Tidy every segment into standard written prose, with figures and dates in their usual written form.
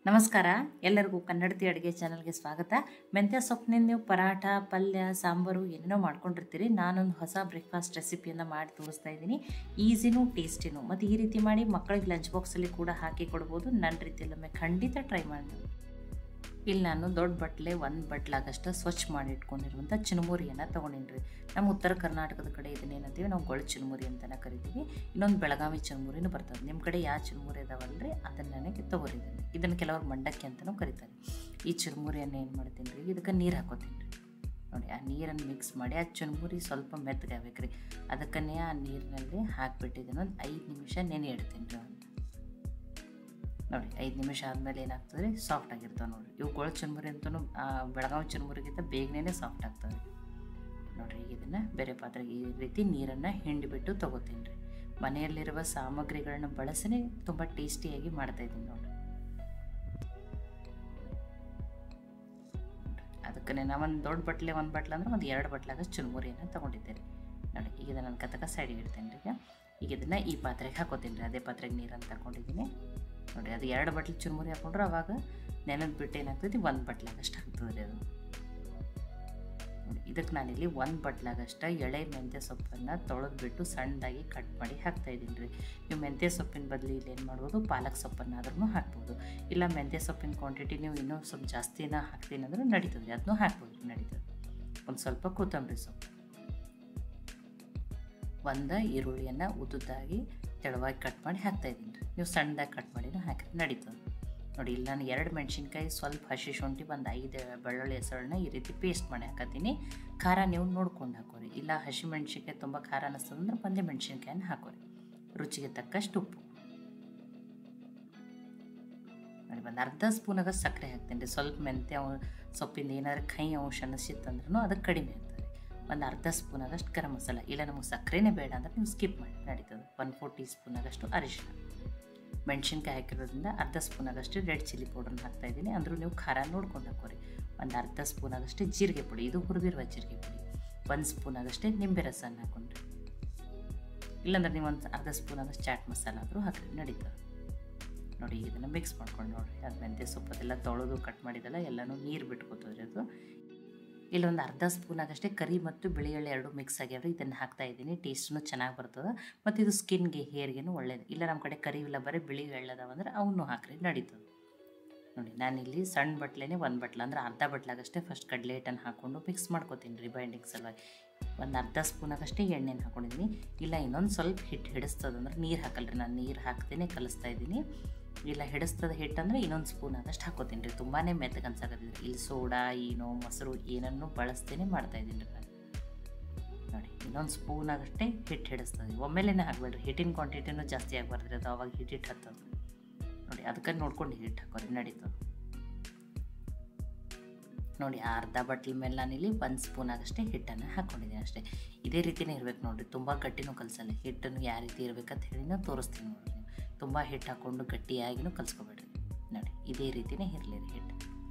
ನಮಸ್ಕಾರ, ಎಲ್ಲರಿಗೂ ಕನ್ನಡತಿ ಅಡುಗೆ ಚಾನಲ್ಗೆ ಸ್ವಾಗತ. ಮೆಂತ್ಯ ಸೊಪ್ಪಿನಿಂದ ನೀವು ಪರಾಠ, ಪಲ್ಯ, ಸಾಂಬಾರು ಏನೇನೋ ಮಾಡ್ಕೊಂಡಿರ್ತೀರಿ. ನಾನೊಂದು ಹೊಸ ಬ್ರೇಕ್ಫಾಸ್ಟ್ ರೆಸಿಪಿಯನ್ನು ಮಾಡಿ ತೋರಿಸ್ತಾ ಇದ್ದೀನಿ. ಈಸಿನೂ ಟೇಸ್ಟಿನೂ. ಮತ್ತು ಈ ರೀತಿ ಮಾಡಿ ಮಕ್ಕಳಿಗೆ ಲಂಚ್ ಬಾಕ್ಸಲ್ಲಿ ಕೂಡ ಹಾಕಿ ಕೊಡ್ಬೋದು. ನನ್ನ ರೀತಿಯಲ್ಲೊಮ್ಮೆ ಖಂಡಿತ ಟ್ರೈ ಮಾಡಿ. ಇಲ್ಲಿ ನಾನು ದೊಡ್ಡ ಬಟ್ಲೆ 1 ಬಟ್ಲಾಗಷ್ಟು ಸ್ವಚ್ಛ ಮಾಡಿ ಇಟ್ಕೊಂಡಿರುವಂಥ ಚಿನುಮುರಿಯನ್ನು ತೊಗೊಂಡಿನಿ. ನಮ್ಮ ಉತ್ತರ ಕರ್ನಾಟಕದ ಕಡೆ ಇದನ್ನೇನಂತೀವಿ, ನಾವು ಗೊಳ ಚಿನುಮುರಿ ಅಂತಲೇ ಕರಿತೀವಿ. ಇನ್ನೊಂದು ಬೆಳಗಾವಿ ಚಿನುಮುರಿನೂ ಬರ್ತದೆ. ನಿಮ್ಮ ಕಡೆ ಯಾವ ಚಿನುಮುರಿ ಇದಾವಲ್ರಿ ಅದನ್ನು ನನಗೆ ತೊಗೊರಿದ್ದೀನಿ. ಇದನ್ನು ಕೆಲವರು ಮಂಡಕ್ಕಿ ಅಂತಲೂ ಕರೀತಾರೆ. ಈ ಚಿರುಮುರಿಯನ್ನು ಏನು ಮಾಡ್ತೀನಿ ರೀ, ಇದಕ್ಕೆ ನೀರು ಹಾಕೋತೀನಿ ರೀ. ನೋಡಿ, ಆ ನೀರನ್ನು ಮಿಕ್ಸ್ ಮಾಡಿ ಆ ಚಿರುಮುರಿ ಸ್ವಲ್ಪ ಮೆತ್ತಗಾಗಬೇಕು ರೀ. ಅದಕ್ಕನ್ನೇ ಆ ನೀರಿನಲ್ಲಿ ಹಾಕಿಬಿಟ್ಟಿದ್ದೀನಿ. ಒಂದು 5 ನಿಮಿಷ ನೆನೆ ಇಡ್ತೀನಿ ರೀ. ನೋಡಿ, 5 ನಿಮಿಷ ಆದಮೇಲೆ ಏನಾಗ್ತದೆ ರೀ, ಸಾಫ್ಟ್ ಆಗಿರ್ತಾವೆ ನೋಡಿರಿ. ಇವು ಗೊಳ ಚಿರುಮುರಿ ಅಂತಲೂ ಬೆಳಗಾವಿ ಚಿರುಮುರಿಗಿಂತ ಬೇಗನೆ ಸಾಫ್ಟ್ ಆಗ್ತವೆ. ನೋಡಿರಿ, ಈಗ ಇದನ್ನು ಬೇರೆ ಪಾತ್ರೆಗೆ ಈ ರೀತಿ ನೀರನ್ನು ಹಿಂಡಿಬಿಟ್ಟು ತೊಗೋತೀನಿ ರೀ. ಮನೆಯಲ್ಲಿರುವ ಸಾಮಗ್ರಿಗಳನ್ನ ಬಳಸಿನೇ ತುಂಬ ಟೇಸ್ಟಿಯಾಗಿ ಮಾಡ್ತಾಯಿದ್ದೀನಿ ನೋಡಿ. ಅದಕ್ಕೆ ನಾನು ಒಂದು ದೊಡ್ಡ ಬಟ್ಲೆ 1 ಬಟ್ಲ ಅಂದ್ರೆ ಒಂದು 2 ಬಟ್ಲಾಗಷ್ಟು ಚಿರುಮುರಿಯನ್ನು ತೊಗೊಂಡಿದ್ದೇನೆ ನೋಡಿ. ಈಗ ಇದನ್ನು ಕತಕ ಸೈಡಿಗೆ ಇಡ್ತೀನಿ ರೀ. ಈಗ ಇದನ್ನು ಈ ಪಾತ್ರೆಗೆ ಹಾಕೋತೀನಿ ರೀ. ಅದೇ ಪಾತ್ರೆಗೆ ನೀರನ್ನು ತಗೊಂಡಿದ್ದೀನಿ ನೋಡಿ. ಅದು 2 ಬಟ್ಲು ಚುರುಮುರಿ ಹಾಕೊಂಡ್ರೆ ಅವಾಗ ನೆನೆದು ಬಿಟ್ಟು ಏನಾಗ್ತೈತಿ 1 ಬಟ್ಲಾಗಷ್ಟು ಆಗ್ತದೆ ರೀ ಅದು ನೋಡಿ. ಇದಕ್ಕೆ ನಾನಿಲ್ಲಿ 1 ಬಟ್ಲಾಗಷ್ಟು ಎಳೆ ಮೆಂತ್ಯ ಸೊಪ್ಪನ್ನು ತೊಳೆದ್ಬಿಟ್ಟು ಸಣ್ಣದಾಗಿ ಕಟ್ ಮಾಡಿ ಹಾಕ್ತಾಯಿದ್ದೀನಿ ರೀ. ನೀವು ಮೆಂತ್ಯ ಸೊಪ್ಪಿನ ಬದಲು ಇಲ್ಲಿ ಏನು ಮಾಡ್ಬೋದು, ಪಾಲಕ್ ಸೊಪ್ಪನ್ನಾದ್ರೂ ಹಾಕ್ಬೋದು. ಇಲ್ಲ ಮೆಂತ್ಯ ಸೊಪ್ಪಿನ ಕ್ವಾಂಟಿಟಿ ನೀವು ಇನ್ನೂ ಸ್ವಲ್ಪ ಜಾಸ್ತಿನ ಹಾಕ್ತೀನಿ ಅಂದ್ರೆ ನಡೀತದೆ, ಅದನ್ನೂ ಹಾಕ್ಬೋದು, ನಡೀತದೆ. ಒಂದು ಸ್ವಲ್ಪ ಕೊತ್ತಂಬರಿ ಸೊಪ್ಪು, 1 ಈರುಳ್ಳಿಯನ್ನು ಉದ್ದುದ್ದಾಗಿ ತೆಳುವಾಗಿ ಕಟ್ ಮಾಡಿ ಹಾಕ್ತಾಯಿದ್ದೀನಿ ರೀ. ನೀವು ಸಣ್ಣದಾಗಿ ಕಟ್ ಮಾಡಿನೂ ಹಾಕಿದ್ರೆ ನಡೀತದೆ ನೋಡಿ. ಇಲ್ಲಿ ನಾನು 2 ಮೆಣಸಿನ್ಕಾಯಿ, ಸ್ವಲ್ಪ ಹಸಿ ಶುಂಠಿ, ಒಂದು 5 ಬೆಳ್ಳುಳ್ಳಿ ಹೆಸರನ್ನ ಈ ರೀತಿ ಪೇಸ್ಟ್ ಮಾಡಿ ಹಾಕತ್ತೀನಿ. ಖಾರ ನೀವು ನೋಡ್ಕೊಂಡು ಹಾಕೋರಿ. ಇಲ್ಲ ಹಸಿ ಮೆಣಸಿನ್ಕಾಯಿ ತುಂಬ ಖಾರ ಅನ್ನಿಸ್ತದಂದ್ರೆ 1 ಮೆಣಸಿನ್ಕಾಯನ್ನು ಹಾಕೋರಿ. ರುಚಿಗೆ ತಕ್ಕಷ್ಟು ಉಪ್ಪು ನೋಡಿ. ಒಂದು ಅರ್ಧ ಸ್ಪೂನಾಗ ಸಕ್ಕರೆ ಹಾಕ್ತೀನಿ ರೀ. ಸ್ವಲ್ಪ ಮೆಂತ್ಯ ಸೊಪ್ಪಿಂದ ಏನಾದ್ರು ಕಹಿ ಅಂಶ ಅನ್ನಿಸಿತ್ತಂದ್ರೂ ಅದಕ್ಕೆ ಕಡಿಮೆ ಆಗ್ತದೆ. ಒಂದು ಅರ್ಧ ಸ್ಪೂನಾಗಷ್ಟು ಗರಂ ಮಸಾಲ, ಇಲ್ಲ ನಮಗೆ ಸಕ್ಕರೆನೇ ಬೇಡ ಅಂದ್ರೆ ನೀವು ಸ್ಕಿಪ್ ಮಾಡಿ ನಡೀತದೆ. 1/4 ಟೀ ಸ್ಪೂನಾಗಷ್ಟು ಅರಿಶಿನ, ಮೆಣಸಿನ್ಕಾಯಿ ಹಾಕಿರೋದ್ರಿಂದ ಅರ್ಧ ಸ್ಪೂನಾಗಷ್ಟು ರೆಡ್ ಚಿಲ್ಲಿ ಪೌಡ್ರನ್ನ ಹಾಕ್ತಾಯಿದ್ದೀನಿ. ಅಂದರೂ ನೀವು ಖಾರ ನೋಡ್ಕೊಂಡು ಹಾಕೋರಿ. ಒಂದು ಅರ್ಧ ಸ್ಪೂನಾಗಷ್ಟು ಜೀರಿಗೆ ಪುಡಿ, ಇದು ಹುರಿದಿರುವ ಜೀರಿಗೆ ಪುಡಿ. 1 ಸ್ಪೂನಾಗಷ್ಟೇ ನಿಂಬೆ ರಸನ ಹಾಕೊಂಡ್ರಿ. ಇಲ್ಲಾಂದ್ರೆ ನೀವು ಒಂದು ಅರ್ಧ ಸ್ಪೂನಾಗಷ್ಟು ಚಾಟ್ ಮಸಾಲ ಆದರೂ ಹಾಕ್ರಿ, ನಡೀತದೆ ನೋಡಿ. ಇದನ್ನು ಮಿಕ್ಸ್ ಮಾಡ್ಕೊಂಡು ನೋಡಿರಿ. ಅದು ಮೆಂತ್ಯ ಸೊಪ್ಪದೆಲ್ಲ ತೊಳೆದು ಕಟ್ ಮಾಡಿದೆಲ್ಲ ಎಲ್ಲನೂ ನೀರು ಬಿಟ್ಕೋತದ್ರಿ ಅದು. ಇಲ್ಲೊಂದು ಅರ್ಧ ಸ್ಪೂನಾಗಷ್ಟೇ ಕರಿ ಮತ್ತು ಬಿಳಿ ಎಳ್ಳು 2 ಮಿಕ್ಸ್ ಆಗ್ಯಾವ್ರಿ. ಇದನ್ನು ಹಾಕ್ತಾಯಿದ್ದೀನಿ. ಟೇಸ್ಟೂ ಚೆನ್ನಾಗಿ ಬರ್ತದೆ ಮತ್ತು ಇದು ಸ್ಕಿನ್ಗೆ, ಹೇರ್ಗೆನೂ ಒಳ್ಳೇದು. ಇಲ್ಲ ನಮ್ಮ ಕಡೆ ಕರಿ ಇಲ್ಲ, ಬರೀ ಬಿಳಿ ಎಳ್ಳದಾವಂದ್ರೆ ಅವನ್ನೂ ಹಾಕ್ರಿ, ನಡೀತದೆ ನೋಡಿ. ನಾನಿಲ್ಲಿ ಸಣ್ಣ ಬಟ್ಲೆನೇ 1 ಬಟ್ಲ ಅಂದ್ರೆ ಅರ್ಧ ಬಟ್ಲಾಗಷ್ಟೇ ಫಸ್ಟ್ ಕಡಲೆ ಹಿಟ್ಟನ್ನು ಹಾಕ್ಕೊಂಡು ಮಿಕ್ಸ್ ಮಾಡ್ಕೊತೀನಿ ರೀ ಬೈಂಡಿಂಗ್ ಸಲುವಾಗಿ. ಒಂದು ಅರ್ಧ ಸ್ಪೂನಾಗಷ್ಟೇ ಎಣ್ಣೆನ ಹಾಕ್ಕೊಂಡಿದ್ದೀನಿ. ಇಲ್ಲ ಇನ್ನೊಂದು ಸ್ವಲ್ಪ ಹಿಟ್ಟು ಹಿಡಿಸ್ತದಂದ್ರೆ ನೀರು ಹಾಕಲ್ರಿ, ನಾನು ನೀರು ಹಾಕ್ತೇನೆ ಕಲಿಸ್ತಾ ಇದ್ದೀನಿ. ಇಲ್ಲ ಹಿಡಿಸ್ತದ ಹಿಟ್ಟಂದ್ರೆ ಇನ್ನೊಂದು ಸ್ಪೂನಾಗಷ್ಟು ಹಾಕೋತೀನಿ ರೀ. ತುಂಬಾ ಮೆತ್ತಗೆ ಅನ್ಸಾಕತ್ತಿದ್ರಿ. ಇಲ್ಲಿ ಸೋಡಾ, ಏನೋ ಮೊಸರು ಏನನ್ನು ಬಳಸ್ತೇನೆ ಮಾಡ್ತಾಯಿದ್ದೀನಿ ರೀ ನಾನು ನೋಡಿ. ಇನ್ನೊಂದು ಸ್ಪೂನಾಗಷ್ಟೇ ಹಿಟ್ಟು ಹಿಡಿಸ್ತದೆ. ಒಮ್ಮೆಲೇ ಹಾಕಬೇಡ್ರಿ, ಹಿಟ್ಟಿನ ಕ್ವಾಂಟಿಟಿನೂ ಜಾಸ್ತಿ ಆಗಬಾರ್ದ್ರಿ, ಅದು ಅವಾಗ ಹಿಟ್ಟು ಹತ್ತದು ನೋಡಿ. ಅದಕ್ಕೆ ನೋಡ್ಕೊಂಡು ಹಿಟ್ಟು ಹಾಕೋರಿ, ನಡೀತದೆ ನೋಡಿ. ಆ ಅರ್ಧ ಬಟ್ಲ ಮೇಲೆ ನಾನಿಲ್ಲಿ 1 ಸ್ಪೂನಾಗಷ್ಟೇ ಹಿಟ್ಟನ್ನು ಹಾಕ್ಕೊಂಡಿದ್ದೀನಿ ಅಷ್ಟೇ. ಇದೇ ರೀತಿಯೇ ಇರ್ಬೇಕು ನೋಡಿರಿ. ತುಂಬ ಗಟ್ಟಿನೂ ಕಲಸಲ್ಲ. ಹಿಟ್ಟನ್ನು ಯಾವ ರೀತಿ ಇರ್ಬೇಕಂತ ಹೇಳಿ ನಾವು ತೋರಿಸ್ತೀನಿ ನೋಡಿರಿ. ತುಂಬ ಹಿಟ್ಟು ಹಾಕ್ಕೊಂಡು ಗಟ್ಟಿಯಾಗಿನೂ ಕಲಿಸ್ಕೊಬೇಡ್ರಿ ನೋಡಿ. ಇದೇ ರೀತಿಯೇ ಇರಲಿ ರೀ ಹಿಟ್ಟು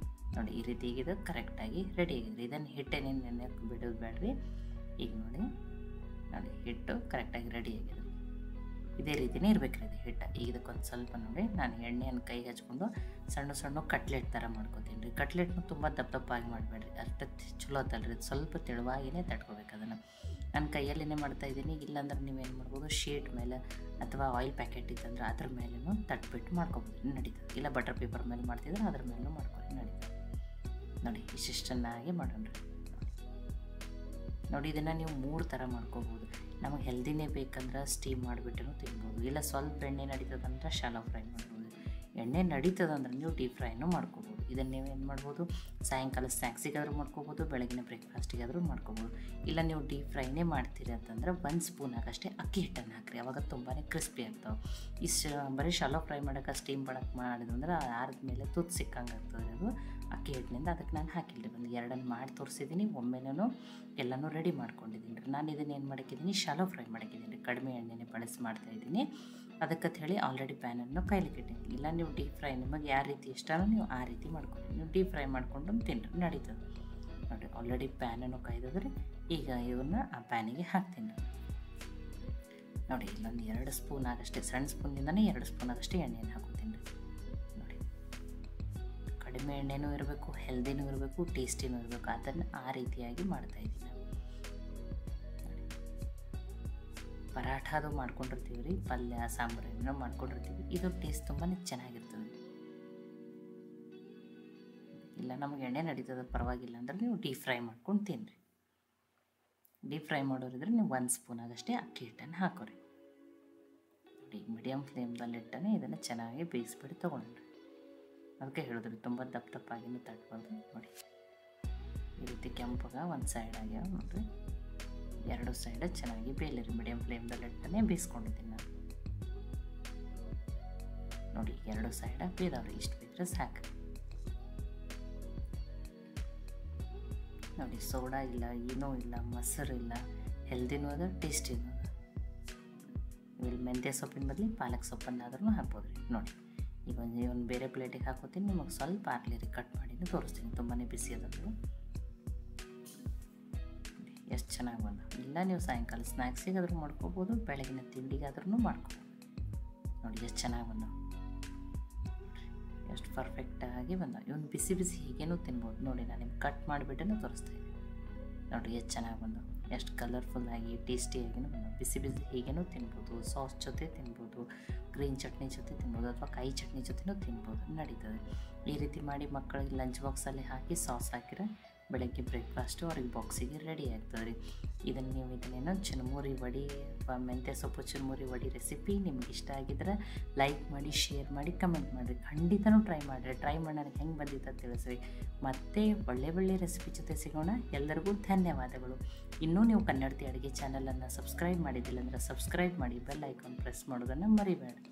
ನೋಡಿ. ಈ ರೀತಿ ಇದು ಕರೆಕ್ಟಾಗಿ ರೆಡಿ ಆಗಿದೆ. ಇದನ್ನು ಹಿಟ್ಟೇನೇನು ನೆನೆಯೋಕೆ ಬಿಡೋದು ಬೇಡ್ರಿ. ಈಗ ನೋಡಿ ಹಿಟ್ಟು ಕರೆಕ್ಟಾಗಿ ರೆಡಿ ಆಗಿದೆ. ಇದೇ ರೀತಿಯೇ ಇರಬೇಕು ರೀ ಇದು ಹಿಟ್ಟು. ಈಗ ಇದಕ್ಕೊಂದು ಸ್ವಲ್ಪ ನೋಡಿ, ನಾನು ಎಣ್ಣೆಯನ್ನು ಕೈಗೆ ಹಚ್ಕೊಂಡು ಸಣ್ಣ ಸಣ್ಣ ಕಟ್ಲೆಟ್ ಥರ ಮಾಡ್ಕೊತೀನಿ ರೀ. ಕಟ್ಲೆಟ್ನು ತುಂಬ ದಪ್ಪ ದಪ್ಪಾಗಿ ಮಾಡಬೇಡ್ರಿ, ಅಷ್ಟು ಚಲೋ ಅಂತಲ್ರಿ. ಸ್ವಲ್ಪ ತೆಳುವಾಗಿಯೇ ತಟ್ಕೋಬೇಕು ಅದನ್ನು. ನಾನು ಕೈಯಲ್ಲೇ ಮಾಡ್ತಾಯಿದ್ದೀನಿ. ಇಲ್ಲಾಂದ್ರೆ ನೀವೇನು ಮಾಡ್ಬೋದು, ಶೀಟ್ ಮೇಲೆ ಅಥವಾ ಆಯಿಲ್ ಪ್ಯಾಕೆಟ್ ಇತ್ತಂದ್ರೆ ಅದ್ರ ಮೇಲೂ ತಟ್ಬಿಟ್ಟು ಮಾಡ್ಕೊಬೋದು, ನಡೀತದೆ. ಇಲ್ಲ ಬಟರ್ ಪೇಪರ್ ಮೇಲೆ ಮಾಡ್ತಿದ್ರೆ ಅದ್ರ ಮೇಲೂ ಮಾಡ್ಕೊಳ್ಳಿ, ನಡೀತದೆ ನೋಡಿ. ಇಷ್ಟಿಷ್ಟನ್ನಾಗಿ ಮಾಡೋಣ ರೀ ನೋಡಿ. ಇದನ್ನು ನೀವು 3 ಥರ ಮಾಡ್ಕೋಬೋದು. ನಮಗೆ ಹೆಲ್ದಿನೇ ಬೇಕಂದ್ರೆ ಸ್ಟೀಮ್ ಮಾಡಿಬಿಟ್ಟು ತಿನ್ಬೋದು. ಇಲ್ಲ ಸ್ವಲ್ಪ ಎಣ್ಣೆ ನಡೀತದಂದ್ರೆ ಶಾಲೋ ಫ್ರೈ ಮಾಡ್ಬೋದು. ಎಣ್ಣೆ ನಡೀತದಂದ್ರೆ ನೀವು ಡೀಪ್ ಫ್ರೈನೂ ಮಾಡ್ಕೋಬೋದು. ಇದನ್ನು ನೀವು ಏನು ಮಾಡ್ಬೋದು, ಸಾಯಂಕಾಲ ಸ್ನ್ಯಾಕ್ಸಿಗಾದರೂ ಮಾಡ್ಕೋಬೋದು, ಬೆಳಗಿನ ಬ್ರೇಕ್ಫಾಸ್ಟಿಗಾದರೂ ಮಾಡ್ಕೋಬೋದು. ಇಲ್ಲ ನೀವು ಡೀಪ್ ಫ್ರೈನೇ ಮಾಡ್ತೀರಿ ಅಂತಂದ್ರೆ 1 ಸ್ಪೂನಾಗಷ್ಟೇ ಅಕ್ಕಿ ಹಿಟ್ಟನ್ನು ಹಾಕಿರಿ. ಆವಾಗ ತುಂಬಾ ಕ್ರಿಸ್ಪಿ ಆಗ್ತಾವೆ. ಇಷ್ಟು ಬರೀ ಶಾಲೋ ಫ್ರೈ ಮಾಡೋಕೆ ಸ್ಟೀಮ್ ಮಾಡೋಕೆ ಮಾಡಿದಂದ್ರೆ ಆರಿದ ಮೇಲೆ ತುತ್ತು ಸಿಕ್ಕಂಗೆ ಆಗ್ತದೆ ಅದು ಅಕ್ಕಿ ಹಿಟ್ಟಿನಿಂದ. ಅದಕ್ಕೆ ನಾನು ಹಾಕಿಲ್ಲ, ಒಂದು 2 ಮಾಡಿ ತೋರಿಸಿದ್ದೀನಿ. ಒಮ್ಮೆನೂ ಎಲ್ಲನೂ ರೆಡಿ ಮಾಡ್ಕೊಂಡಿದ್ದೀನಿ ರೀ. ನಾನು ಇದನ್ನು ಏನು ಮಾಡಿದ್ದೀನಿ, ಶಾಲೋ ಫ್ರೈ ಮಾಡಿದ್ದೀನಿ ರೀ. ಕಡಿಮೆ ಎಣ್ಣೆನೇ ಬಳಸಿ ಮಾಡ್ತಾಯಿದ್ದೀನಿ. ಅದಕ್ಕಂತ ಹೇಳಿ ಆಲ್ರೆಡಿ ಪ್ಯಾನನ್ನು ಕಾಯ್ಲಿಕ್ಕೆ ಇಟ್ಟಿದ್ದೀನಿ. ಇಲ್ಲ ನೀವು ಡೀಪ್ ಫ್ರೈ ನಿಮಗೆ ಯಾವ ರೀತಿ ಇಷ್ಟನೋ ನೀವು ಆ ರೀತಿ ಮಾಡ್ಕೊಳ್ಳಿ. ನೀವು ಡೀಪ್ ಫ್ರೈ ಮಾಡ್ಕೊಂಡು ತಿನ್ನಿರಿ, ನಡೀತದೆ ನೋಡಿ. ಆಲ್ರೆಡಿ ಪ್ಯಾನನ್ನು ಕಾಯ್ದಿದ್ರೆ ಈಗ ಇವನ್ನ ಆ ಪ್ಯಾನಿಗೆ ಹಾಕ್ತೀನಿ ನೋಡಿ. ಇಲ್ಲೊಂದು 2 ಸ್ಪೂನ್ ಆಗಷ್ಟೇ, ಸಣ್ಣ ಸ್ಪೂನಿಂದನೇ 2 ಸ್ಪೂನ್ ಆಗಷ್ಟೇ ಎಣ್ಣೆಯನ್ನು ಹಾಕೋತೀನಿ ರೀ ನೋಡಿ. ಕಡಿಮೆ ಎಣ್ಣೆನೂ ಇರಬೇಕು, ಹೆಲ್ದಿನೂ ಇರಬೇಕು, ಟೇಸ್ಟಿನೂ ಇರಬೇಕು. ಅದನ್ನು ಆ ರೀತಿಯಾಗಿ ಮಾಡ್ತಾಯಿದ್ದೀನಿ ನಾವು. ಪರಾಠ ಅದು ಮಾಡ್ಕೊಂಡಿರ್ತೀವಿ ರೀ, ಪಲ್ಯ ಸಾಂಬಾರು ಏನೋ ಮಾಡ್ಕೊಂಡಿರ್ತೀವಿ. ಇದು ಟೇಸ್ಟ್ ತುಂಬಾ ಚೆನ್ನಾಗಿರ್ತದೆ. ಇಲ್ಲ ನಮಗೆ ಎಣ್ಣೆ ನಡೀತದೆ ಪರವಾಗಿಲ್ಲ ಅಂದ್ರೆ ನೀವು ಡೀಪ್ ಫ್ರೈ ಮಾಡ್ಕೊಂಡು ತಿನ್ನಿರಿ. ಡೀಪ್ ಫ್ರೈ ಮಾಡೋರಿದ್ರೆ ನೀವು 1 ಸ್ಪೂನ್ ಆಗಷ್ಟೇ ಅಕ್ಕಿ ಹಿಟ್ಟನ್ನು ಹಾಕೋರಿ. ನೋಡಿ ಮೀಡಿಯಮ್ ಫ್ಲೇಮ್ದಲ್ಲಿಟ್ಟನೆ ಇದನ್ನು ಚೆನ್ನಾಗಿ ಬೇಯಿಸ್ಬಿಟ್ಟು ತೊಗೊಂಡ್ರಿ. ಅದಕ್ಕೆ ಹೇಳಿದ್ರಿ ತುಂಬ ದಪ್ಪ ದಪ್ಪಾಗಿನೂ ತಟ್ಬಾರ್ದು. ನೋಡಿ ಈ ರೀತಿ ಕೆಂಪಗ ಒಂದು ಸೈಡ್ ಆಗ್ಯಾವ ನೋಡಿರಿ, 2 ಸೈಡ್ ಚೆನ್ನಾಗಿ ಬೇಯಲಿರಿ. ಮೀಡಿಯಮ್ ಫ್ಲೇಮ್ದಲ್ಲಿಟ್ಟನೆ ಬೇಯಿಸ್ಕೊಂಡಿದ್ದೀನಿ ನಾನು. ನೋಡಿ 2 ಸೈಡ ಬೇಯ್ದವ್ರಿ, ಇಷ್ಟು ಬೇಯ್ದ್ರೆ ಸಾಕು. ನೋಡಿ ಸೋಡಾ ಇಲ್ಲ, ಏನೂ ಇಲ್ಲ, ಮೊಸರು ಇಲ್ಲ, ಹೆಲ್ದಿನೂ ಅದ, ಟೇಸ್ಟಿನೂ ಅದ. ಇಲ್ಲಿ ಮೆಂತ್ಯ ಸೊಪ್ಪಿನ ಬದಲು ಪಾಲಕ್ ಸೊಪ್ಪನ್ನಾದ್ರೂ ಹಾಕ್ಬೋದು ರೀ. ನೋಡಿ ಈಗ ಒಂದು ಬೇರೆ ಪ್ಲೇಟಿಗೆ ಹಾಕೋತೀನಿ, ನಿಮಗೆ ಸ್ವಲ್ಪ ಹಾಕ್ಲಿರಿ, ಕಟ್ ಮಾಡಿನೂ ತೋರಿಸ್ತೀನಿ. ತುಂಬಾ ಬಿಸಿ ಅದದು, ಎಷ್ಟು ಚೆನ್ನಾಗಿ ಬಂದ. ಇಲ್ಲ ನೀವು ಸಾಯಂಕಾಲ ಸ್ನ್ಯಾಕ್ಸಿಗಾದ್ರೂ ಮಾಡ್ಕೋಬೋದು, ಬೆಳಗಿನ ತಿಂಡಿಗಾದ್ರೂ ಮಾಡ್ಕೋಬೋದು. ನೋಡಿ ಎಷ್ಟು ಚೆನ್ನಾಗಿ ಬಂದ, ಎಷ್ಟು ಪರ್ಫೆಕ್ಟಾಗಿ ಬಂದ. ಇವನು ಬಿಸಿ ಬಿಸಿ ಹೀಗೇನೂ ತಿನ್ಬೋದು. ನೋಡಿ ನಾನು ನಿಮ್ಗೆ ಕಟ್ ಮಾಡಿಬಿಟ್ಟೇ ತೋರಿಸ್ತಾಯಿದ್ದೀನಿ. ನೋಡಿ ಎಷ್ಟು ಚೆನ್ನಾಗಿ ಬಂದ, ಎಷ್ಟು ಕಲರ್ಫುಲ್ಲಾಗಿ ಟೇಸ್ಟಿಯಾಗಿನೂ ಬಂದ. ಬಿಸಿ ಬಿಸಿ ಹೀಗೇನೂ ತಿನ್ಬೋದು, ಸಾಸ್ ಜೊತೆ ತಿನ್ಬೋದು, ಗ್ರೀನ್ ಚಟ್ನಿ ಜೊತೆ ತಿನ್ಬೋದು, ಅಥವಾ ಕಾಯಿ ಚಟ್ನಿ ಜೊತೆನೂ ತಿನ್ಬೋದು, ನಡೀತದೆ. ಈ ರೀತಿ ಮಾಡಿ ಮಕ್ಕಳಿಗೆ ಲಂಚ್ ಬಾಕ್ಸಲ್ಲಿ ಹಾಕಿ ಸಾಸ್ ಹಾಕಿದ್ರೆ ಬೆಳಗ್ಗೆ ಬ್ರೇಕ್ಫಾಸ್ಟು ಅವ್ರಿಗೆ ಬಾಕ್ಸಿಗೆ ರೆಡಿ ಆಗ್ತದೆ ರೀ. ಇದನ್ನೇನೋ ಚುರುಮುರಿ ವಡಿ ಅಥವಾ ಮೆಂತ್ಯ ಸೊಪ್ಪು ಚುರುಮುರಿ ವಡಿ ರೆಸಿಪಿ ನಿಮ್ಗೆ ಇಷ್ಟ ಆಗಿದ್ರೆ ಲೈಕ್ ಮಾಡಿ, ಶೇರ್ ಮಾಡಿ, ಕಮೆಂಟ್ ಮಾಡಿರಿ. ಖಂಡಿತನೂ ಟ್ರೈ ಮಾಡಿರಿ. ಟ್ರೈ ಮಾಡಿ ನನಗೆ ಹೆಂಗೆ ಬಂದಿತ್ತು ಅಂತ ತಿಳಿಸ್ರಿ. ಮತ್ತೆ ಒಳ್ಳೆ ರೆಸಿಪಿ ಜೊತೆ ಸಿಗೋಣ. ಎಲ್ಲರಿಗೂ ಧನ್ಯವಾದಗಳು. ಇನ್ನೂ ನೀವು ಕನ್ನಡತಿ ಅಡುಗೆ ಚಾನಲನ್ನು ಸಬ್ಸ್ಕ್ರೈಬ್ ಮಾಡಿದ್ದಿಲ್ಲ ಅಂದರೆ ಸಬ್ಸ್ಕ್ರೈಬ್ ಮಾಡಿ, ಬೆಲ್ ಐಕಾನ್ ಪ್ರೆಸ್ ಮಾಡೋದನ್ನು ಮರಿಬೇಡಿ.